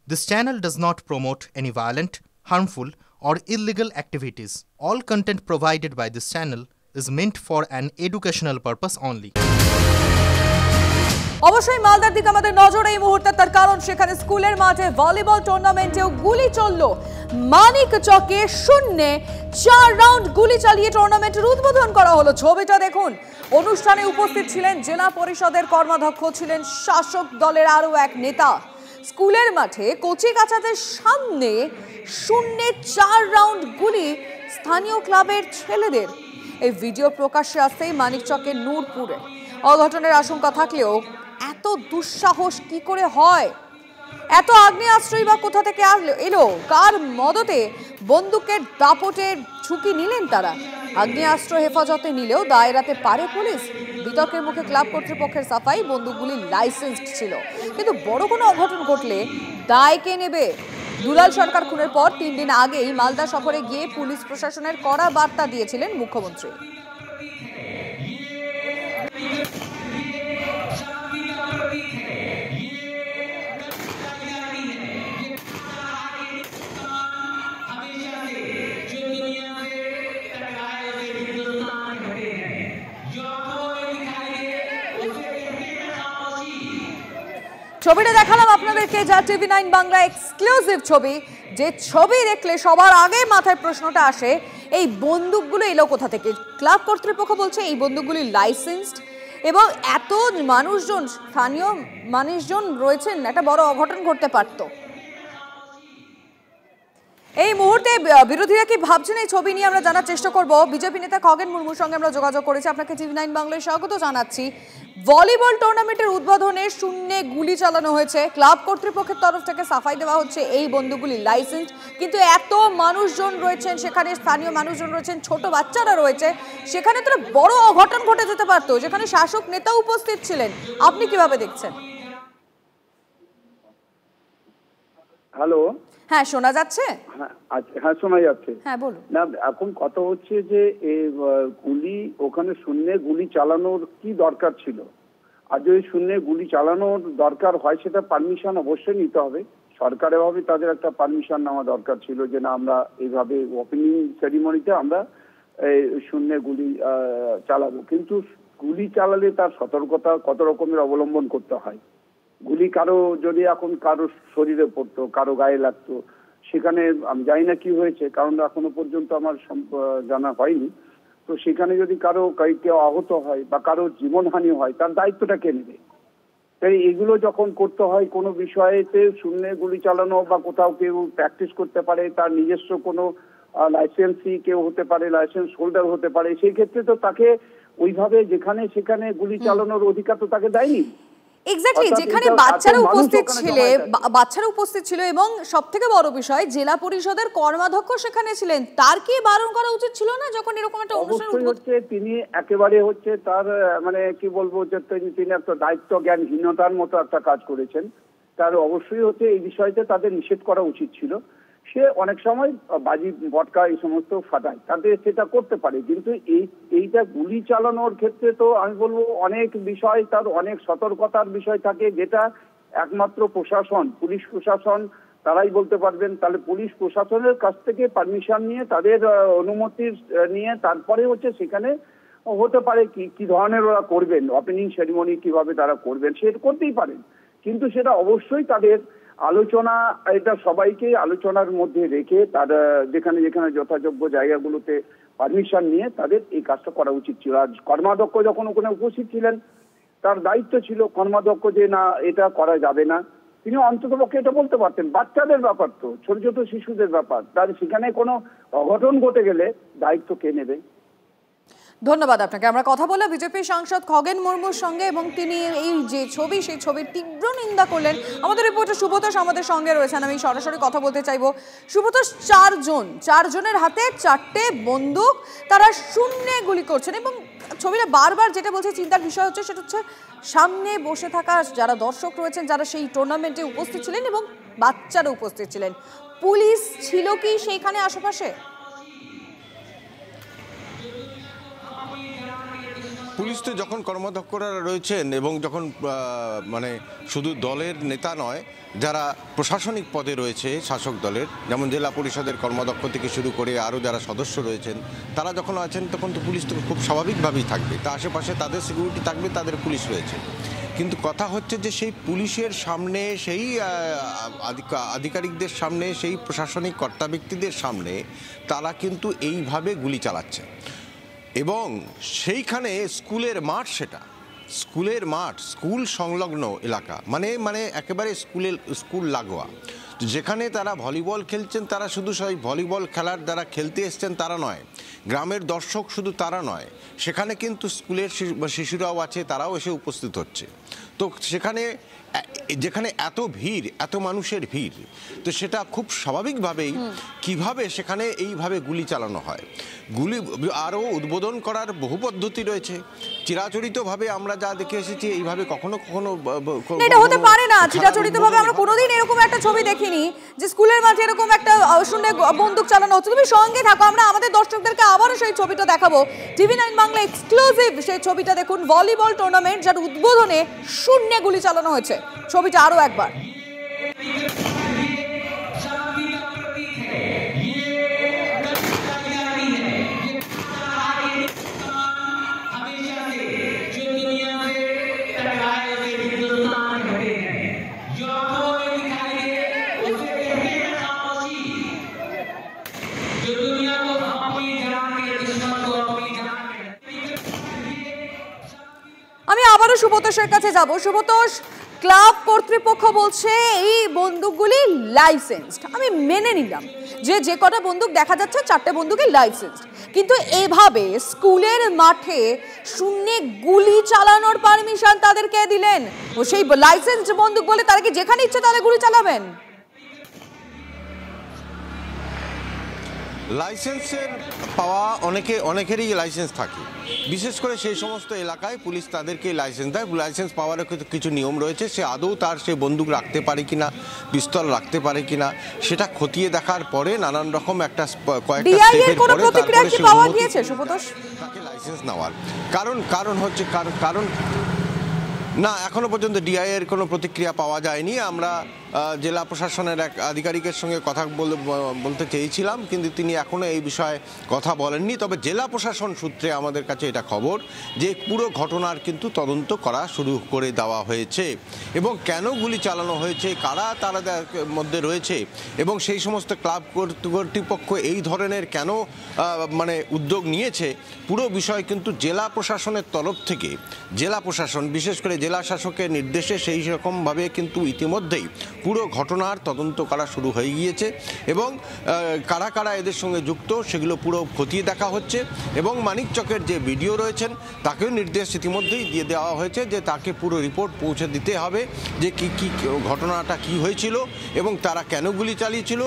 This channel does not promote any violent, harmful, or illegal activities. All content provided by this channel is meant for an educational purpose only. অবশ্যই মালদার দিকে আমাদের নজর এই মুহূর্তে, তার কারণ সেখানে স্কুলের মাঠে ভলিবল টুর্নামেন্টেও গুলি চলল। মানিকচকে শূন্যে 4 রাউন্ড গুলি চালিয়ে টুর্নামেন্টের উদ্বোধন করা হলো। ছবিটা দেখুন। অনুষ্ঠানে উপস্থিত ছিলেন জেলা পরিষদের কর্মাধ্যক্ষ, ছিলেন শাসক দলের আরও এক নেতা। স্কুলের মাঠে কচি কাচাদের সামনে শূন্যে 4 রাউন্ড গুলি স্থানীয় ক্লাবের ছেলেদের। এই ভিডিও প্রকাশ্যে আসতেই মানিকচকের নূরপুরে অঘটনের আশঙ্কা থাকলেও এত দুঃসাহস কি করে হয়? এত আগ্নেয়াস্ত্রই বা কোথা থেকে এলো? কার মদতে বন্দুকের দাপটের ঝুঁকি নিলেন তারা? আগ্নেয়াস্ত্র হেফাজতে নিলেও দায় এড়াতে পারে পুলিশ? বিতর্কের মুখে ক্লাব কর্তৃপক্ষের সাফাই, বন্দুকগুলি লাইসেন্সড ছিল। কিন্তু বড় কোনো অঘটন ঘটলে দায় কে নেবে? দুলাল সরকার খুনের পর 3 দিন আগেই মালদা সফরে গিয়ে পুলিশ প্রশাসনের কড়া বার্তা দিয়েছিলেন মুখ্যমন্ত্রী। ছবিটা দেখালাম আপনাদেরকে, যা TV9 বাংলা এক্সক্লুসিভ ছবি। যে ছবি দেখলে সবার আগে মাথায় প্রশ্নটা আসে, এই বন্দুকগুলো এলো কোথা থেকে? ক্লাব কর্তৃপক্ষ বলছে এই বন্দুকগুলি লাইসেন্সড, এবং এত মানুষজন, স্থানীয় মানুষজন রয়েছেন, একটা বড় অঘটন ঘটতে পারত। এই মুহূর্তে বিরোধীরা কি ভাবছেন এই ছবি নিয়ে আমরা জানার চেষ্টা করব। বিজেপি নেতা খগেন মুর্মুর সঙ্গে আমরা যোগাযোগ করেছি। আপনাকে TV9 বাংলায় স্বাগত জানাচ্ছি। ভলিবল টুর্নামেন্টের উদ্বোধনে শূন্যে গুলি চালানো হয়েছে। ক্লাব কর্তৃপক্ষের তরফ থেকে সাফাই দেওয়া হচ্ছে এই বন্দুকগুলি লাইসেন্স, কিন্তু এত মানুষজন রয়েছেন সেখানে, স্থানীয় মানুষজন রয়েছেন, ছোট বাচ্চারা রয়েছে, সেখানে তো বড় অঘটন ঘটে যেতে পারতো, যেখানে শাসক নেতা উপস্থিত ছিলেন। আপনি কিভাবে দেখছেন? হ্যালো, হ্যাঁ শোনা যাচ্ছে? হ্যাঁ শোনা যাচ্ছে। হ্যাঁ বলুন। না, এখন কথা হচ্ছে যে গুলি ওখানে শূন্যে গুলি চালানোর কি দরকার ছিল? আর যদি শূন্যে গুলি চালানোর দরকার হয় সেটা পারমিশন অবশ্যই নিতে হবে। সরকারের ভাবে তাদের একটা পারমিশন নেওয়া দরকার ছিল যে না, আমরা এইভাবে ওপেনিং সেরিমনিতে আমরা শূন্যে গুলি চালাবো। কিন্তু গুলি চালালে তার সতর্কতা কত রকমের অবলম্বন করতে হয়। গুলি কারো যদি এখন কারো শরীরে পড়তো, কারো গায়ে লাগতো, সেখানে আমি জানি না কি হয়েছে, কারণ এখনো পর্যন্ত আমার জানা হয়নি। তো সেখানে যদি কারো কেউ আহত হয় বা কারো জীবনহানি হয়, তার দায়িত্বটা কে নেবে? তাই এগুলো যখন করতে হয় কোনো বিষয়েতে, শূন্যে গুলি চালানো বা কোথাও কেউ প্র্যাকটিস করতে পারে, তার নিজস্ব কোনো লাইসেন্সই কেউ হতে পারে, লাইসেন্স হোল্ডার হতে পারে, সেই ক্ষেত্রে তো তাকে ওইভাবে যেখানে সেখানে গুলি চালানোর অধিকার তো তাকে দেয়নি। এক্স্যাক্টলি, যেখানে বাচ্চারা উপস্থিত ছিল এবং সবথেকে বড় বিষয় জেলা পরিষদের কর্মাধ্যক্ষ সেখানে ছিলেন, তার কি বারণ করা উচিত ছিল না যখন এরকম একটা অনুষ্ঠান হচ্ছে? তিনি একেবারে হচ্ছে তার মানে কি বলবো, যে তিনি একটা দায়িত্ব জ্ঞানহীনতার মতো একটা কাজ করেছেন। তার অবশ্যই হচ্ছে এই বিষয়তে তাদের নিষেধ করা উচিত ছিল। সে অনেক সময় বাজি বটকা এই সমস্ত ফাটায়, তাদের সেটা করতে পারে, কিন্তু এইটা গুলি চালানোর ক্ষেত্রে তো আমি বলবো অনেক বিষয়, তার অনেক সতর্কতার বিষয় থাকে, যেটা একমাত্র প্রশাসন, পুলিশ প্রশাসন তারাই বলতে পারবেন। তাহলে পুলিশ প্রশাসনের কাছ থেকে পারমিশন নিয়ে, তাদের অনুমতি নিয়ে তারপরে হচ্ছে সেখানে হতে পারে কি ধরনের ওরা করবেন, ওপেনিং সেরিমনি কিভাবে তারা করবেন, সেটা করতেই পারেন। কিন্তু সেটা অবশ্যই তাদের আলোচনা, এটা সবাইকে আলোচনার মধ্যে রেখে তারা যেখানে যেখানে যথাযোগ্য জায়গাগুলোতে পারমিশন নিয়ে তাদের এই কাজটা করা উচিত ছিল। আর কর্মাধ্যক্ষ যখন ওখানে উপস্থিত ছিলেন, তার দায়িত্ব ছিল কর্মাধ্যক্ষ যে না, এটা করা যাবে না। তিনি অন্ততপক্ষে এটা বলতে পারতেন। বাচ্চাদের ব্যাপার তো, ছোট ছোট শিশুদের ব্যাপার, তার সেখানে কোনো অঘটন ঘটে গেলে দায়িত্ব কে নেবে? ধন্যবাদ আপনাকে। আমরা কথা বললাম বিজেপি সাংসদ খগেন মুর্মুর সঙ্গে, এবং তিনি এই যে ছবি, সেই ছবির তীব্র নিন্দা করলেন। আমাদের রিপোর্টার সুব্রতোষ আমাদের সঙ্গে রয়েছেন, আমি সরাসরি কথা বলতে চাইবো। সুব্রতোষ, 4 জনের হাতে 4টে বন্দুক, তারা শূন্যে গুলি করছেন, এবং ছবিটা বারবার যেটা বলছে চিন্তার বিষয় হচ্ছে, সেটা হচ্ছে সামনে বসে থাকা যারা দর্শক রয়েছেন, যারা সেই টুর্নামেন্টে উপস্থিত ছিলেন এবং বাচ্চারা উপস্থিত ছিলেন। পুলিশ ছিল কি সেইখানে আশেপাশে? পুলিশ তো যখন কর্মদক্ষরা রয়েছেন এবং যখন মানে শুধু দলের নেতা নয়, যারা প্রশাসনিক পদে রয়েছে শাসক দলের, যেমন জেলা পরিষদের কর্মদক্ষ থেকে শুরু করে আরও যারা সদস্য রয়েছেন, তারা যখন আছেন তখন তো পুলিশ তো খুব স্বাভাবিকভাবেই থাকবে, তা আশেপাশে তাদের সিকিউরিটি থাকবে, তাদের পুলিশ রয়েছে। কিন্তু কথা হচ্ছে যে সেই পুলিশের সামনে, সেই আধিকারিকদের সামনে, সেই প্রশাসনিক কর্তা ব্যক্তিদের সামনে তারা কিন্তু এইভাবে গুলি চালাচ্ছে। এবং সেইখানে স্কুলের মাঠ, সেটা স্কুলের মাঠ, স্কুল সংলগ্ন এলাকা, মানে একেবারে স্কুল লাগোয়া, যেখানে তারা ভলিবল খেলছেন। তারা শুধু সেই ভলিবল খেলার যারা খেলতে এসছেন তারা নয়, গ্রামের দর্শক শুধু তারা নয়, সেখানে কিন্তু স্কুলের শিশুরাও আছে, তারাও এসে উপস্থিত হচ্ছে। তো সেখানে যেখানে এত ভিড়, এত মানুষের ভিড়, তো সেটা খুব স্বাভাবিকভাবেই কিভাবে সেখানে এইভাবে গুলি চালানো হয়। গুলি আরও উদ্বোধন করার বহু পদ্ধতি রয়েছে। চিরাচরিতভাবে আমরা যা দেখে এসেছি, এইভাবে কখনো এটা হতে পারে না। চিরাচরিতভাবে আমরা কোনোদিন এরকম একটা ছবি দেখিনি যে স্কুলের মাঝে এরকম একটা শূন্য বন্দুক চালানো হচ্ছে। তুমি সঙ্গে থাকো, আমরা আমাদের দর্শকদেরকে আবারও সেই ছবিটা দেখাবো। টিভি 9 বাংলা এক্সক্লুসিভ সেই ছবিটা দেখুন, ভলিবল টুর্নামেন্ট যার উদ্বোধনে শূন্য গুলি চালানো হয়েছে। ছবিটা আরো একবার। আমি আবারও সুব্রতোষের কাছে যাব। সুব্রতোষ, ক্লাব কর্তৃপক্ষ বলছে এই বন্দুকগুলি লাইসেন্সড। আমি মেনে নিলাম যে কটা বন্দুক দেখা যাচ্ছে 4টে বন্দুকই লাইসেন্সড, কিন্তু এভাবে স্কুলের মাঠে শূন্যে গুলি চালানোর পারমিশন তাদেরকে দিলেন? ও সেই লাইসেন্সড বন্দুক বলে তারা কি যেখানে ইচ্ছে তাহলে গুলি চালাবেন? লাইসেন্সের পাওয়া অনেকেরই লাইসেন্স থাকে, বিশেষ করে সেই সমস্ত এলাকায় পুলিশ তাদেরকে লাইসেন্স দেয়। লাইসেন্স পাওয়ারও কিছু নিয়ম রয়েছে। সে আদৌ তার সে বন্দুক রাখতে পারে কিনা, পিস্তল রাখতে পারে কিনা, সেটা খতিয়ে দেখার পরে নানান রকম একটা কয়েকটা স্টেপের পরে তাকে লাইসেন্স নেওয়ার কারণ হচ্ছে কারণ না, এখনো পর্যন্ত ডিআই এর কোনো প্রতিক্রিয়া পাওয়া যায়নি। আমরা জেলা প্রশাসনের এক আধিকারিকের সঙ্গে কথা বলতে চেয়েছিলাম, কিন্তু তিনি এখনো এই বিষয়ে কথা বলেননি। তবে জেলা প্রশাসন সূত্রে আমাদের কাছে এটা খবর যে পুরো ঘটনার কিন্তু তদন্ত করা শুরু করে দেওয়া হয়েছে, এবং কেন গুলি চালানো হয়েছে, কারা তাদের মধ্যে রয়েছে, এবং সেই সমস্ত ক্লাব কর্তৃপক্ষ এই ধরনের কেন উদ্যোগ নিয়েছে, পুরো বিষয় কিন্তু জেলা প্রশাসনের তরফ থেকে, জেলা প্রশাসন বিশেষ করে জেলা শাসকের নির্দেশে সেই রকমভাবে কিন্তু ইতিমধ্যেই পুরো ঘটনার তদন্ত করা শুরু হয়ে গিয়েছে, এবং কারা কারা এদের সঙ্গে যুক্ত সেগুলো পুরো খতিয়ে দেখা হচ্ছে। এবং মানিকচকের যে ভিডিও রয়েছেন তাকেও নির্দেশ ইতিমধ্যেই দিয়ে দেওয়া হয়েছে যে তাকে পুরো রিপোর্ট পৌঁছে দিতে হবে, যে কি ঘটনাটা কি হয়েছিল এবং তারা কেন গুলি চালিয়েছিল,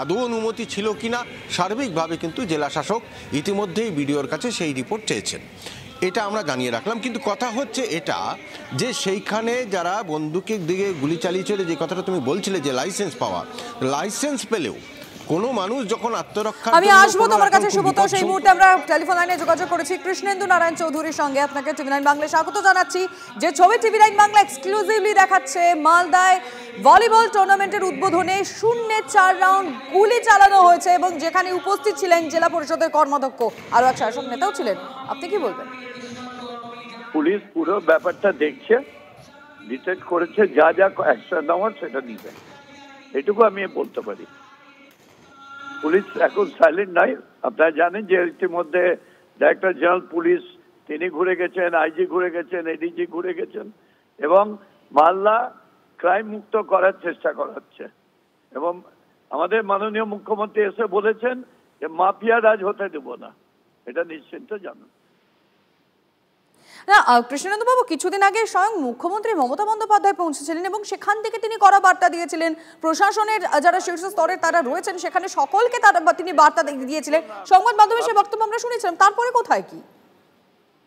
আদৌ অনুমতি ছিল কিনা। সার্বিকভাবে কিন্তু জেলা শাসক ইতিমধ্যেই ভিডিওর কাছে সেই রিপোর্ট চেয়েছেন। এটা আমরা জানিয়ে রাখলাম। কিন্তু কথা হচ্ছে এটা যে সেইখানে যারা বন্দুকের দিকে গুলি চালিয়েছিল, যে কথাটা তুমি বলছিলে যে লাইসেন্স পাওয়া, লাইসেন্স পেলেও কোনো মানুষ যখন আত্মরক্ষা, আমি আসবো তোমার কাছে সুব্রত। সেই মুহূর্তে আমরা টেলিফোন লাইনে যোগাযোগ করেছি কৃষ্ণেন্দু নারায়ণ চৌধুরীর সঙ্গে। আপনাকে টিভি 9 বাংলায় স্বাগত জানাচ্ছি। যে ছবি টিভি 9 বাংলা এক্সক্লুসিভলি দেখাচ্ছে, মালদায় ভলিবল টুর্নামেন্টের উদ্বোধনে 0-4 রাউন্ড গুলি চালানো হয়েছে, এবং যেখানে উপস্থিত ছিলেন জেলা পরিষদের কর্মাধ্যক্ষ, আরো এক শাসক নেতাও ছিলেন। আপনি কি বলবেন? পুলিশ পুরো ব্যাপারটা দেখছে, ডিটেক্ট করেছে, যা যা অ্যাকশন নেওয়ার সেটা নিবে, এটুকু আমি বলতে পারি। পুলিশ এখন সাইলেন্ট নাই। আপনারা জানেন যে ইতিমধ্যে ডাইরেক্টর জেনারেল পুলিশ তিনি ঘুরে গেছেন, আইজি ঘুরে গেছেন, এডিজি ঘুরে গেছেন, এবং মালদা ক্রাইম মুক্ত করার চেষ্টা করা হচ্ছে। এবং আমাদের মাননীয় মুখ্যমন্ত্রী এসে বলেছেন যে মাফিয়া রাজ হতে দেব না, এটা নিশ্চিন্ত জানুন। না কৃষ্ণেন্দু বাবু, কিছুদিন আগে স্বয়ং মুখ্যমন্ত্রী মমতা বন্দ্যোপাধ্যায় পৌঁছেছিলেন, এবং সেখান থেকে তিনি কড়া বার্তা দিয়েছিলেন। প্রশাসনের যারা শীর্ষ স্তরের তারা রয়েছেন সেখানে সকলকে তিনি বার্তা দিয়েছিলেন। সংবাদ মাধ্যমে সে বক্তব্য আমরা শুনেছিলাম। তারপরে কোথায় কি?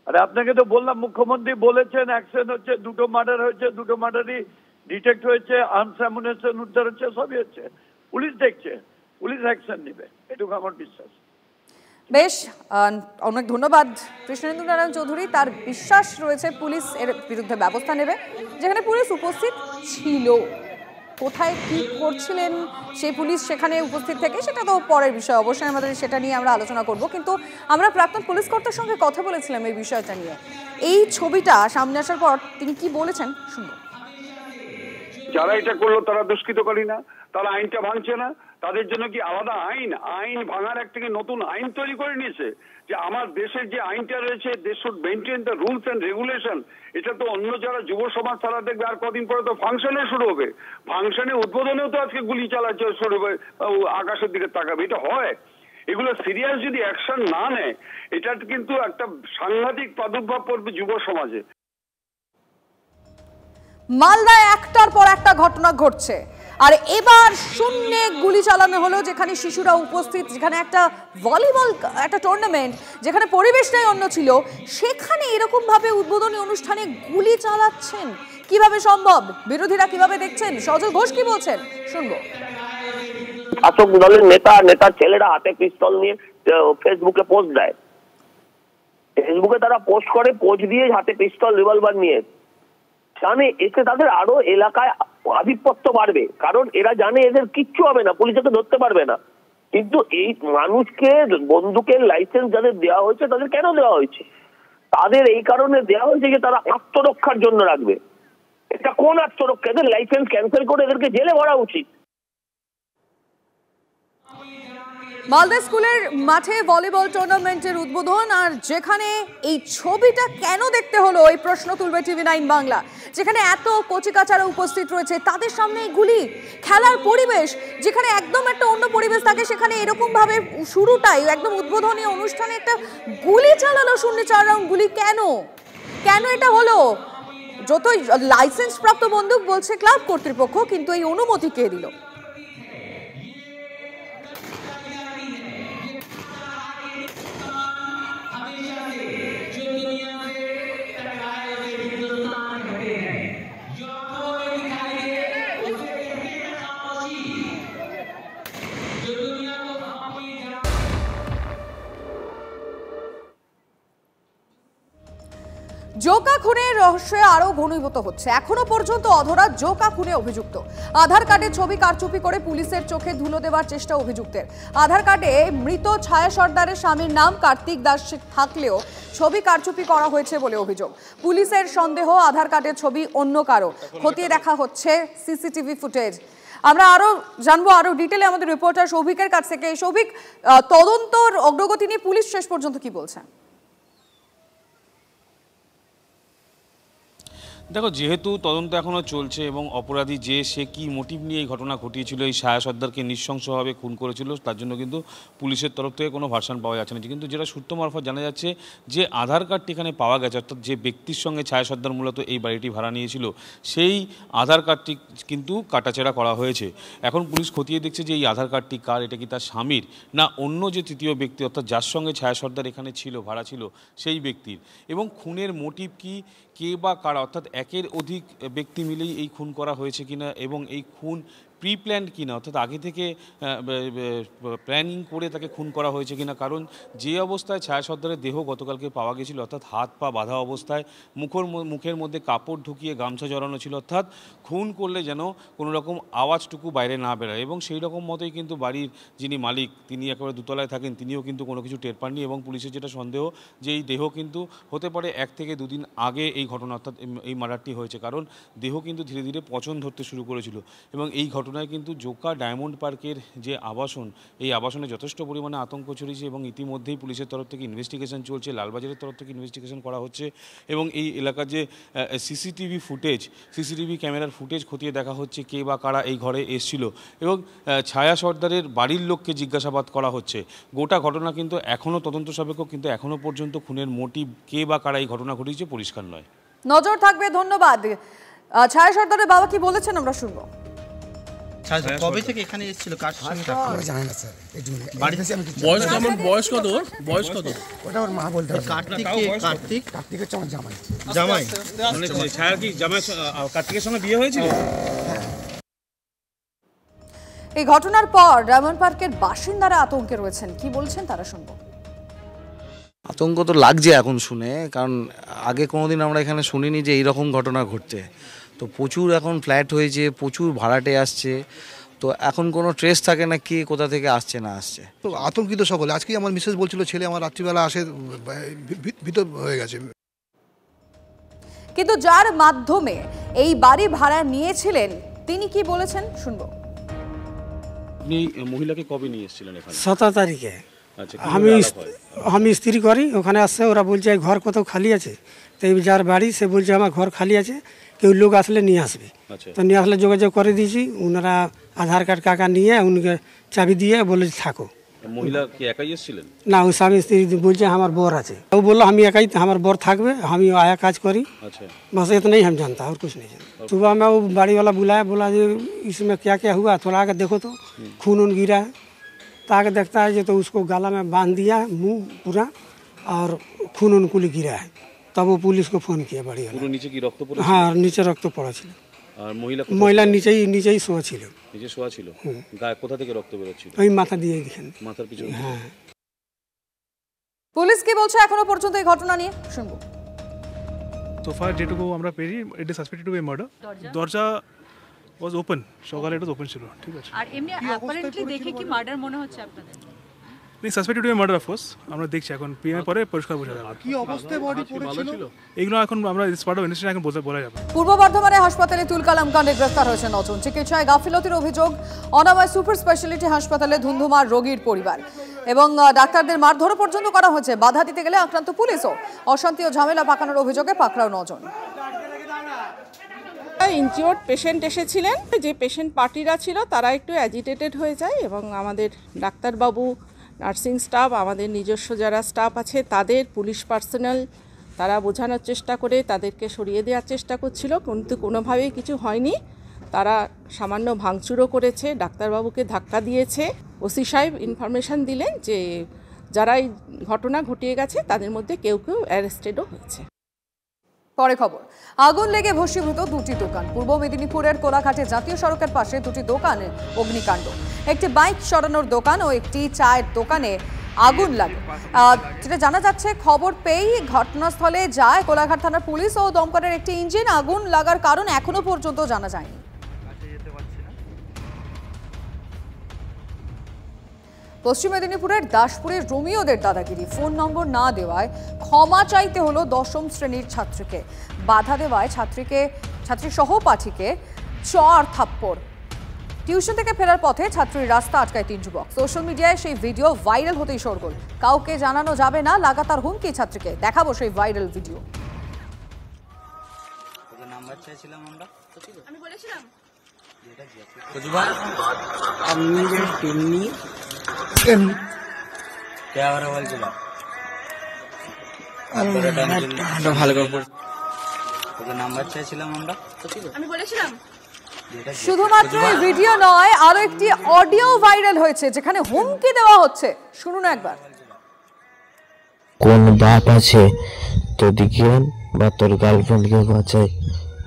আরে আপনাকে তো বললাম, মুখ্যমন্ত্রী বলেছেন অ্যাকশন হচ্ছে, 2টো মার্ডার হয়েছে, 2টো মার্ডারই ডিটেক্ট হয়েছে, আর্মস অ্যামুনিশন উদ্ধার হচ্ছে, সবই হচ্ছে। পুলিশ দেখছে, পুলিশ অ্যাকশন নেবে, এটুকু আমার বিশ্বাস। বেশ, অনেক ধন্যবাদ কৃষ্ণেন্দু নারায়ণ চৌধুরী। তার বিশ্বাস রয়েছে পুলিশ এর বিরুদ্ধে ব্যবস্থা নেবে। যেখানে পুলিশ উপস্থিত ছিল, কোথায় কি করছিলেন সেই পুলিশ সেখানে উপস্থিত থেকে, সেটা তো পরের বিষয়, অবশ্যই আমাদের সেটা নিয়ে আমরা আলোচনা করব। কিন্তু আমরা প্রাক্তন পুলিশ কর্তার সঙ্গে কথা বলেছিলাম এই বিষয়টা নিয়ে। এই ছবিটা সামনে আসার পর তিনি কি বলেছেন শুনব। যারা এটা করলো তারা দুষ্কৃতকারী না, তারা আইনটা ভাঙছে না, তাদের জন্য কি আলাদা আইন ভাঙার একটা কি নতুন আইন তৈরি করে নিয়েছে যে আমার দেশের যে আইনটা রয়েছে দেশ should maintain the rules and regulation. এটা তো অন্য যারা যুব সমাজ তারা দেখবে আর কদিন পরে তো ফাংশনে শুরু হবে, ফাংশনে উদ্বোধনেও তো আজকে গুলি চালাচ্ছে শুরু হবে, আকাশের দিকে তাকাবে। এটা হয়, এগুলো সিরিয়াস যদি অ্যাকশন না নেয় এটা কিন্তু একটা সাংঘাতিক প্রাদুর্ভাব পড়বে যুব সমাজে। মালদায় একটার পর একটা ঘটনা ঘটছে, আর এবার শূন্যে গুলি চালানো হলো যেখানে শিশুরা উপস্থিত, যেখানে একটা ভলিবল একটা টুর্নামেন্ট, যেখানে পরিবেশটাই অন্য ছিল, সেখানে এরকম ভাবে উদ্বোধনী অনুষ্ঠানে গুলি চালাচ্ছেন। কিভাবে সম্ভব? বিরোধীরা কিভাবে দেখছেন? সজল ঘোষ কি বলছেন শুনবো। শাসক দলের নেতার ছেলেরা হাতে পিস্তল নিয়ে ফেসবুকে পোস্ট দেয়, ফেসবুকে তারা পোস্ট করে, পোস্ট দিয়ে হাতে পিস্তল রিভলভার নিয়ে জানে এতে তাদের আরো এলাকায় আধিপত্য বাড়বে, কারণ এরা জানে এদের কিচ্ছু হবে না, পুলিশকে ধরতে পারবে না। কিন্তু এই মানুষকে বন্দুকের লাইসেন্স যাদের দেওয়া হয়েছে তাদের কেন দেওয়া হয়েছে? তাদের এই কারণে দেওয়া হয়েছে যে তারা আত্মরক্ষার জন্য রাখবে। এটা কোন আত্মরক্ষা? এদের লাইসেন্স ক্যান্সেল করে এদেরকে জেলে ভরা উচিত। মালদা স্কুলের মাঠে ভলিবল টুর্নামেন্টের উদ্বোধন, আর যেখানে এই ছবিটা কেন দেখতে হলো এই প্রশ্ন তুলবে TV9 বাংলা। যেখানে এত কচিকাচারা উপস্থিত রয়েছে, তাদের সামনে গুলি, খেলার পরিবেশ যেখানে একদম একটা অন্য পরিবেশ থাকে, সেখানে এরকম ভাবে শুরুটাই একদম উদ্বোধনী অনুষ্ঠানে একটা গুলি চালালো, 0-4 রাউন্ড গুলি। কেন এটা হলো? যতই লাইসেন্স প্রাপ্ত বন্দুক বলছে ক্লাব কর্তৃপক্ষ, কিন্তু এই অনুমতি কে দিল? জোকা খুনের রহস্যে আরো ঘনীভূত হচ্ছে। এখনো পর্যন্ত অধরা জোকা খুনে অভিযুক্ত। আধার কার্ডের ছবি কারচুপি করে পুলিশের চোখে ধুলো দেওয়ার চেষ্টা অভিযুক্তের। আধার কার্ডে মৃত ছায়া সর্দারের স্বামীর নাম কার্তিক দাস থাকলেও ছবি কারচুপি করা হয়েছে বলে অভিযোগ। পুলিশের সন্দেহ আধার কার্ডের ছবি অন্য কারো। খতিয়ে দেখা হচ্ছে সিসিটিভি ফুটেজ। আমরা আরো জানবো, আরো ডিটেলে আমাদের রিপোর্টার সৌভিকের কাছ থেকে। সৌভিক, তদন্তর অগ্রগতি নিয়ে পুলিশ শেষ পর্যন্ত কি বলছে? দেখো, যেহেতু তদন্ত এখনও চলছে এবং অপরাধী সে কি মোটিভ নিয়ে এই ঘটনা ঘটিয়েছিল, এই ছায়া সর্দারকে নৃশংসভাবে খুন করেছিল, তার জন্য কিন্তু পুলিশের তরফ থেকে কোনো ভার্সন পাওয়া যাচ্ছে না। কিন্তু যেটা সূত্র মারফত জানা যাচ্ছে যে আধার কার্ডটি এখানে পাওয়া গেছে, অর্থাৎ যে ব্যক্তির সঙ্গে ছায়া সর্দার মূলত এই বাড়িটি ভাড়া নিয়েছিল, সেই আধার কার্ডটি কিন্তু কাটাছেঁড়া করা হয়েছে। এখন পুলিশ খতিয়ে দেখছে যে এই আধার কার্ডটি কার, এটা কি তার স্বামীর না অন্য যে তৃতীয় ব্যক্তি, অর্থাৎ যার সঙ্গে ছায়া সর্দার এখানে ছিল, ভাড়া ছিল, সেই ব্যক্তির। এবং খুনের মোটিভ কি, কে বা কারা, অর্থাৎ একের অধিক ব্যক্তি মিলেই এই খুন করা হয়েছে কিনা, এবং এই খুন প্রি প্ল্যান্ড কিনা, অর্থাৎ আগে থেকে প্ল্যানিং করে তাকে খুন করা হয়েছে কিনা। কারণ যে অবস্থায় ছায়া সর্দারের দেহ গতকালকে পাওয়া গেছিল, অর্থাৎ হাত পা বাঁধা অবস্থায়, মুখের মধ্যে কাপড় ঢুকিয়ে গামছা জড়ানো ছিল, অর্থাৎ খুন করলে যেন কোনো রকম আওয়াজটুকু বাইরে না বেরোয়। এবং সেই রকম মতোই কিন্তু বাড়ির যিনি মালিক, তিনি একেবারে দোতলায় থাকেন, তিনিও কিন্তু কোনো কিছু টের পাননি। এবং পুলিশের যেটা সন্দেহ যে এই দেহ কিন্তু হতে পারে 1 থেকে 2 দিন আগে এই ঘটনা, অর্থাৎ এই মার্ডারটি হয়েছে। কারণ দেহ কিন্তু ধীরে ধীরে পচন ধরতে শুরু করেছিল। এবং এই ঘটনায় কিন্তু জোকা ডায়মন্ড পার্কের যে আবাসন, এই আবাসনে যথেষ্ট পরিমাণে আতঙ্ক ছড়িয়েছে। এবং ইতিমধ্যেই পুলিশের তরফ থেকে ইনভেস্টিগেশন চলছে, লালবাজারের তরফ থেকে ইনভেস্টিগেশন করা হচ্ছে। এবং এই এলাকার যে সিসিটিভি ক্যামেরার ফুটেজ খতিয়ে দেখা হচ্ছে কে বা কারা এই ঘরে এসেছিল। এবং ছায়া সর্দারের বাড়ির লোককে জিজ্ঞাসাবাদ করা হচ্ছে। গোটা ঘটনা কিন্তু এখনও তদন্ত সাপেক্ষ, কিন্তু এখনও পর্যন্ত খুনের মোটিভ কে বা কারা এই ঘটনা ঘটিয়েছে পরিষ্কার নয়। নজর থাকবে। ধন্যবাদ। ছায়া সর্দারের বাবা কি বলেছেন আমরা শুনবো। কবে থেকে এখানে এসেছিল, কার সঙ্গে আমরা জানি না স্যার, বাড়িতে বয়স কত ওটা ওর মা বলতে পারে। কার্তিক হচ্ছে আমার জামাই। মানে ছায়ার কি জামাই কার্তিকের সঙ্গে বিয়ে হয়েছিল? এই ঘটনার পর ডায়মন্ড পার্কের বাসিন্দারা আতঙ্কে রয়েছেন, কি বলছেন তারা শুনবো। আতঙ্ক তো লাগছে এখন শুনে, কারণ আগে কোনোদিন আমরা এখানে শুনিনি যে এইরকম ঘটনা ঘটতে। তো প্রচুর এখন ফ্ল্যাট হয়েছে, প্রচুর ভাড়াটে আসছে, তো এখন কোনো ট্রেস থাকে না কে কোথা থেকে আসছে না আসছে। তো আতঙ্কিত সকলে। আজকে আমার মিসেস বলছিল ছেলে আমার রাত্রিবেলা আসে, ভীত হয়ে গেছে। কিন্তু যার মাধ্যমে এই বাড়ি ভাড়া নিয়েছিলেন তিনি কি বলেছেন শুনবো। আপনি মহিলাকে কবে নিয়ে এসেছিলেন এখানে? 17 তারিখে। আচ্ছা, আমি স্ত্রী করি, ওখানে আসছে, ওরা বলছে এই ঘর কোথাও খালি আছে। তো এই যার বাড়ি সে বলছে আমার ঘর খালি আছে, কেউ লোক আসলে নিয়ে আসবে। তো নিয়ে আসলে যোগাযোগ করে দিয়েছি, ওনারা আধার কার্ড কাকা নিয়ে উনকে চাবি দিয়ে বলে থাকো। মহিলা কি একাই এসেছিলেন? না, ওই স্বামী স্ত্রী বলছে আমার বর আছে। ও বললো আমি একাই, আমার বর থাকবে, আমি आया काज करी। बस इतना ही हम जानता, और कुछ नहीं जानता। सुबह में वो बाड़ी वाला बुलाया, बोला जी इसमें क्या क्या हुआ, थोड़ा आके देखो तो खून उन गिरा है। तो आके देखता है तो उसको गला में बांध दिया मुंह पूरा, और खून उन कुल गिरा है। तब वो पुलिस को फोन किया बाड़ी वाला। नीचे की रक्त पड़ा? हाँ, नीचे रक्त पड़ा ছিল। আর মহিলা নিচেই শোয়া ছিল। নিচে শোয়া ছিল? গায়ে কোথা থেকে রক্ত বেরোচ্ছিল? ওই মাথা দিয়ে দেখেন, মাথার পিছনে। হ্যাঁ। পুলিশ কি বলছে এখনো পর্যন্ত এই ঘটনা নিয়ে শুনবো। So far যেটুকু আমরা peri, it is suspected to be a murder. দরজা was open, সকালে এটা ওপেন ছিল, ঠিক আছে। আর এমনি অ্যাপারেন্টলি দেখে কি মার্ডার মনে হচ্ছে আপনাদের? Suspected to be murder of course, আমরা দেখছি এখন পিএম পরে পরিষ্কার বোঝা যাবে কি অবস্থায় বডি পড়েছিল। এগুলো এখন আমরা স্পট অফ ইনভেস্টিগেশন এখন বলা যাবে। পূর্ব বর্ধমানে হাসপাতালে তুলকালাম কাণ্ডে গ্রেফতার হয়েছে 9 জন। চিকিৎসায় গাফিলতির অভিযোগ। অনাময় সুপার স্পেশালিটি হাসপাতালে ধুন্ধুমার রোগীর পরিবার এবং ডাক্তারদের মারধর পর্যন্ত করা হয়েছে। বাধা দিতে গেলে আক্রান্ত পুলিশও। অশান্তি ও ঝামেলা পাকানোর অভিযোগে পাকড়াও 9 জন। ইনজিওর্ড পেশেন্ট এসেছিলেন, যে পেশেন্ট পার্টিরা ছিল তারা একটু অ্যাজিটেটেড হয়ে যায় এবং আমাদের ডাক্তারবাবু, নার্সিং স্টাফ, আমাদের নিজস্ব যারা স্টাফ আছে তাদের, পুলিশ পার্সোনাল, তারা বোঝানোর চেষ্টা করে তাদেরকে সরিয়ে দেওয়ার চেষ্টা করছিল, কিন্তু কোনোভাবেই কিছু হয়নি। তারা সামান্য ভাঙচুরও করেছে, ডাক্তারবাবুকে ধাক্কা দিয়েছে। ওসি সাহেব ইনফরমেশন দিলেন যে যারা এই ঘটনা ঘটিয়ে গেছে তাদের মধ্যে কেউ কেউ অ্যারেস্টেডও হয়েছে। পরে খবর। আগুন লেগে ভস্মীভূত 2টি দোকান। পূর্ব মেদিনীপুরের কোলাঘাটে জাতীয় সড়কের পাশে 2টি দোকানে অগ্নিকাণ্ড। একটি বাইক সরানোর দোকান ও একটি চায়ের দোকানে আগুন লাগে। যেটা জানা যাচ্ছে, খবর পেয়েই ঘটনাস্থলে যায় কোলাঘাট থানার পুলিশ ও দমকলের একটি ইঞ্জিন। আগুন লাগার কারণ এখনো পর্যন্ত জানা যায়নি। পশ্চিম মেদিনীপুরের দাসপুরের রোমিওদের দাদাগিরি। ফোন নম্বর না দেওয়ায় ক্ষমা চাইতে হলো 10ম শ্রেণীর ছাত্রীকে। বাধা দেওয়ায় ছাত্রী সহপাঠীকে চর থাপ্পড়। টিউশন থেকে ফেরার পথে ছাত্রীর রাস্তা আটকায় 3 যুবক। সোশ্যাল মিডিয়ায় সেই ভিডিও ভাইরাল হতেই শোরগোল। কাউকে জানানো যাবে না, লাগাতার হুমকি ছাত্রীকে। দেখাবো সেই ভাইরাল ভিডিও। নাম্বার চাইছিলাম আমরা, আমি বলেছিলাম শুধুমাত্র এই ভিডিও নয়, আরো একটি অডিও ভাইরাল হয়েছে যেখানে হুমকি দেওয়া হচ্ছে। শুনুন একবার। কোন বাপ আছে তোর দিকে বা তোর গার্লফ্রেন্ডকে বাঁচাই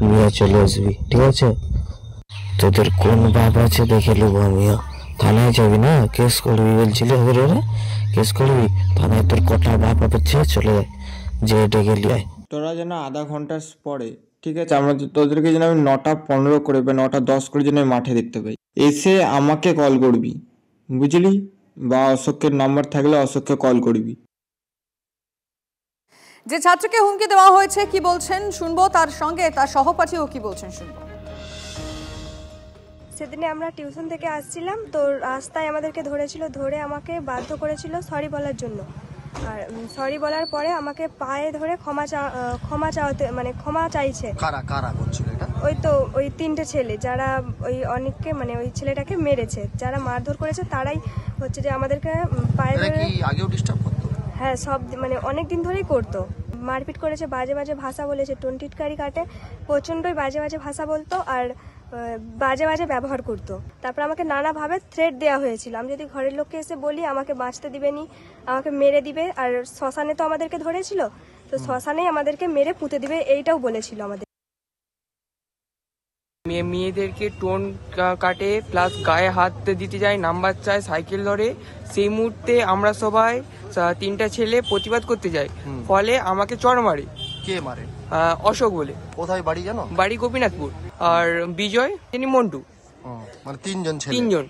নিয়ে চলে আসবি, ঠিক আছে? তোদের কোন বাপ আছে দেখে নেবো আমিও। থানায় যাবি না, কেস করবি বলছিলি, ওরে কেস করবি থানায়, তোর কটা বাপ আছে চলে যায়, যে ডেকে লিয়ায়। তোরা যেন আধা ঘন্টার পরে, ঠিক আছে, আমরা তোদেরকে যেন আমি 9:15 করে বা 9:10 করে যেন মাঠে দেখতে পাই, এসে আমাকে কল করবি, বুঝলি? বা অশোকের নাম্বার থাকলে অশোককে কল করবি। যে ছাত্রকে হুমকি দেওয়া হয়েছে কি বলছেন শুনবো, তার সঙ্গে তার সহপাঠীও কি বলছেন শুনবো। সেদিনে আমরা টিউশন থেকে আসছিলাম, তো রাস্তায় আমাদেরকে ধরেছিল, ধরে আমাকে বাধ্য করেছিল সরি বলার জন্য। আর সরি বলার পরে আমাকে পায়ে ধরে ক্ষমা চাইছে। কারা করছিল এটা? ওই 3টে ছেলে যারা ওই অনেককে, মানে ওই ছেলেটাকে মেরেছে, যারা মারধর করেছে তারাই হচ্ছে যে আমাদেরকে পায়ে ধরে। আগেও ডিস্টার্ব করতো? হ্যাঁ, সব মানে অনেক দিন ধরেই করতো। মারপিট করেছে, বাজে বাজে ভাষা বলেছে, টিটকারি কাটে, প্রচণ্ডই বাজে বাজে ভাষা বলতো আর বাজে বাজে ব্যবহার করতো। তারপর আমাকে নানাভাবে থ্রেট দেওয়া হয়েছিল, আমি যদি ঘরের লোককে এসে বলি আমাকে বাঁচতে দিবেনি, আমাকে মেরে দিবে। আর শ্মশানে তো আমাদেরকে ধরেছিল, তো শ্মশানেই আমাদেরকে মেরে পুঁতে দিবে, এইটাও বলেছিল আমাদের। মেয়েদেরকে টোন কাটে প্লাস গায়ে হাত দিতে যায়, নাম্বার চায়, সাইকেল ধরে। সেই মুহূর্তে আমরা সবাই 3টা ছেলে প্রতিবাদ করতে যাই, ফলে আমাকে চড় মারে। কে মারে? অশোক বলে। কোথায় বাড়ি জানো? বাড়ি গোপীনাথপুর। আর বিজয় তিনি মন্টু, মানে 3 জন ছেলে। 3 জন।